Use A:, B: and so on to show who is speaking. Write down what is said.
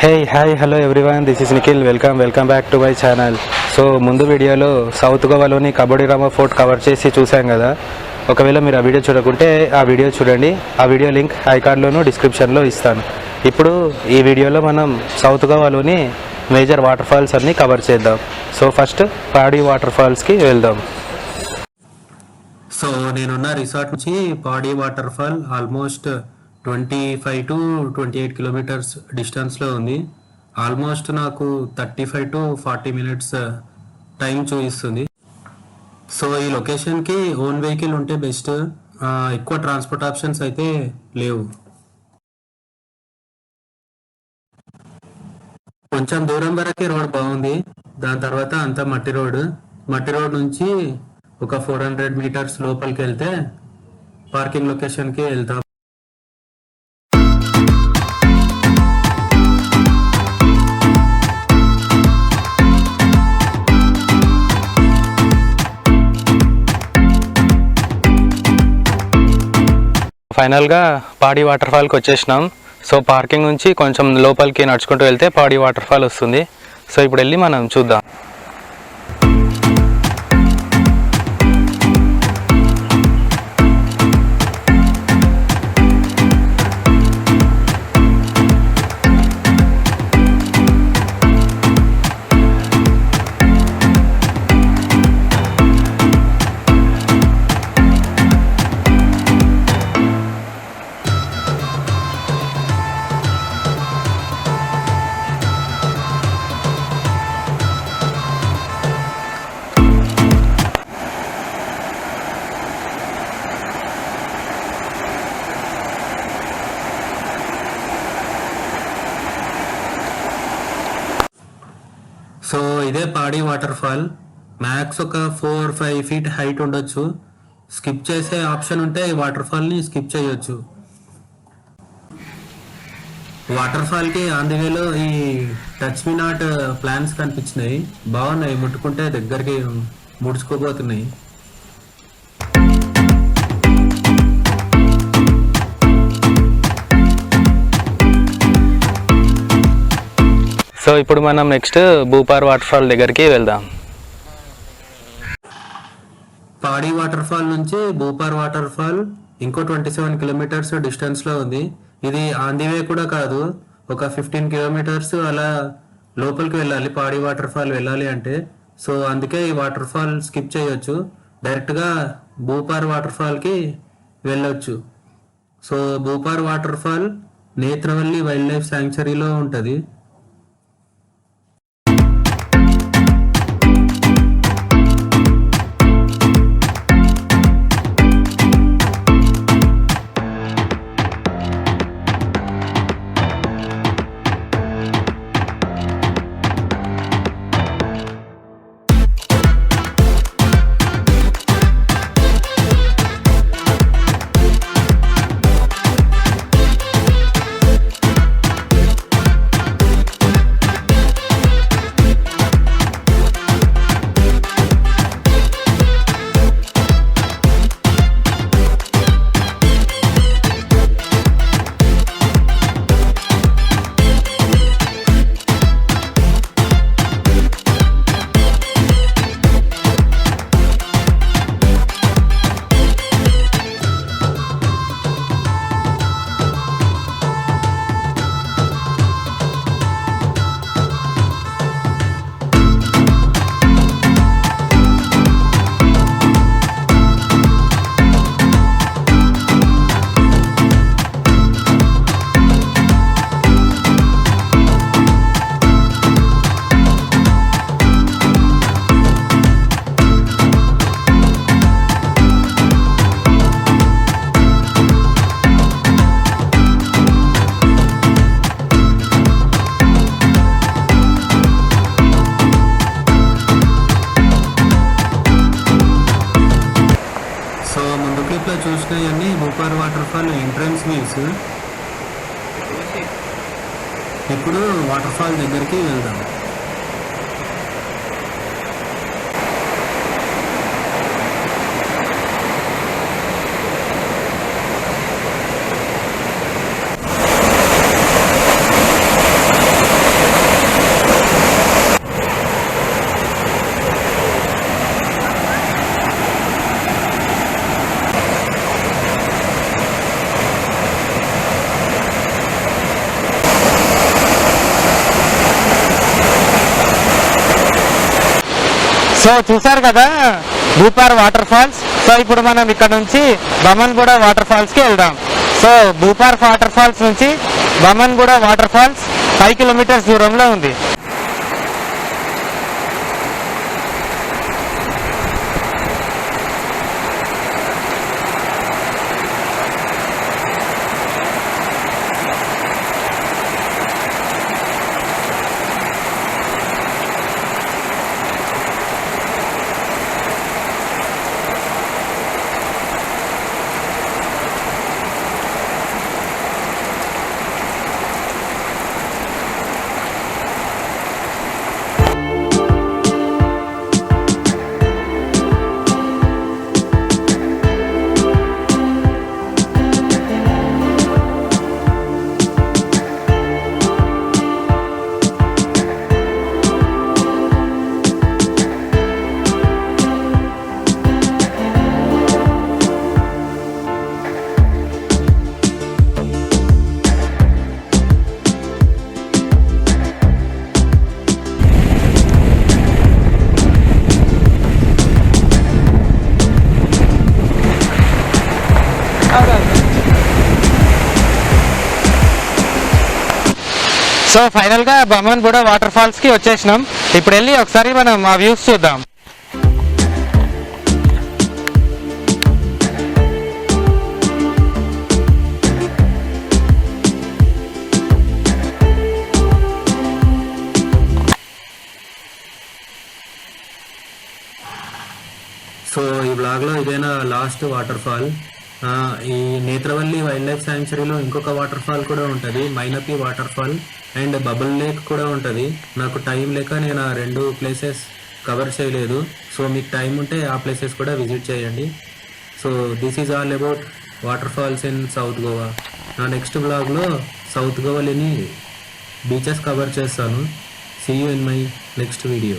A: Hi hello everyone, this is Nikhil. Welcome back to my channel. So ముందు వీడియోలో south గోవాలోని కబడ్డీరామ fort cover చేసి చూసాం కదా. ఒకవేళ మీరు ఆ వీడియో చూడకుంటే ఆ వీడియో చూడండి. ఆ వీడియో లింక్ ఐకార్డ్లోను డిస్క్రిప్షన్లో ఇస్తాను. ఇప్పుడు ఈ వీడియోలో మనం సౌత్ గోవాలోని మేజర్ వాటర్ ఫాల్స్ అన్నీ కవర్ చేద్దాం. సో ఫస్ట్ పాడి వాటర్ ఫాల్స్కి వెళ్దాం. సో నేనున్న రిసార్ట్ నుంచి పాడి water fall almost 25 to 28 kilometres డిస్టెన్స్లో ఉంది. ఆల్మోస్ట్ నాకు 35 to 40 మినిట్స్ టైం చూపిస్తుంది. సో ఈ లొకేషన్కి ఓన్ వెహికల్ ఉంటే బెస్ట్. ఎక్కువ ట్రాన్స్పోర్ట్ ఆప్షన్స్ అయితే లేవు. కొంచెం దూరం వరకే రోడ్ బాగుంది. దాని తర్వాత అంతా మట్టి రోడ్ నుంచి ఒక 400 మీటర్స్ లోపలికి వెళ్తే పార్కింగ్ లొకేషన్కి వెళ్తాం. ఫైనల్గా పాడి వాటర్ ఫాల్కి వచ్చేసినాం. సో పార్కింగ్ నుంచి కొంచెం లోపలికి నడుచుకుంటూ వెళ్తే పాడి వాటర్ ఫాల్ వస్తుంది. సో ఇప్పుడు వెళ్ళి మనం చూద్దాం. సో ఇదే పాడి వాటర్ ఫాల్. మ్యాక్స్ ఒక 4-5 ఫీట్ హైట్ ఉండొచ్చు. స్కిప్ చేసే ఆప్షన్ ఉంటే ఈ వాటర్ ఫాల్ని స్కిప్ చేయొచ్చు. వాటర్ ఫాల్కి ఆన్ ది వేలో ఈ టచ్ మీ నాట్ ప్లాన్స్ కనిపించినాయి. బాగున్నాయి, ముట్టుకుంటే దగ్గరికి ముడుచుకోబోతున్నాయి. సో ఇప్పుడు మనం నెక్స్ట్ భూపార్ వాటర్ ఫాల్ దగ్గరికి వెళ్దాం. పాడి వాటర్ ఫాల్ నుంచి భూపార్ వాటర్ ఫాల్ ఇంకో 27 కిలోమీటర్స్ డిస్టెన్స్లో ఉంది. ఇది ఆన్ ది వే కూడా కాదు, ఒక 15 కిలోమీటర్స్ అలా లోపలికి వెళ్ళాలి పాడి వాటర్ ఫాల్ వెళ్ళాలి అంటే. సో అందుకే ఈ వాటర్ ఫాల్ స్కిప్ చేయొచ్చు, డైరెక్ట్గా భూపార్ వాటర్ ఫాల్కి వెళ్ళొచ్చు. So Bhupar waterfall Netravali wildlife శాంక్చురీలో ఉంటుంది. చూసినవన్నీ Bhupar waterfall entrance views. ఇప్పుడు వాటర్ ఫాల్ దగ్గరికి వెళ్దాం.
B: సో చూసారు కదా భూపార్ వాటర్ ఫాల్స్. సో ఇప్పుడు మనం ఇక్కడ నుంచి బమన్గూడ వాటర్ ఫాల్స్ కి వెళ్దాం. సో భూపార్ వాటర్ ఫాల్స్ నుంచి బమన్గూడ వాటర్ ఫాల్స్ 5 కిలోమీటర్స్ దూరంలో ఉంది. సో ఫైనల్ గా బమన్గూడ వాటర్ ఫాల్స్ కి వచ్చేసినాం. ఇప్పుడు వెళ్ళి ఒకసారి మనం ఆ వ్యూస్ చూద్దాం.
A: సో ఈ బ్లాగ్లో ఇదేనా లాస్ట్ వాటర్ ఫాల్. ఈ నేత్రవల్లి వైల్డ్ లైఫ్ శాంక్చురీలో ఇంకొక వాటర్ ఫాల్ కూడా ఉంటుంది, Mainapi waterfall and bubble lake కూడా ఉంటుంది. నాకు టైం లేక నేను ఆ 2 ప్లేసెస్ కవర్ చేయలేదు. సో మీకు టైం ఉంటే ఆ ప్లేసెస్ కూడా విజిట్ చేయండి. So this is all about waterfalls in south Goa. నా నెక్స్ట్ బ్లాగ్లో సౌత్ గోవాలోని బీచెస్ కవర్ చేస్తాను. See you in my next video.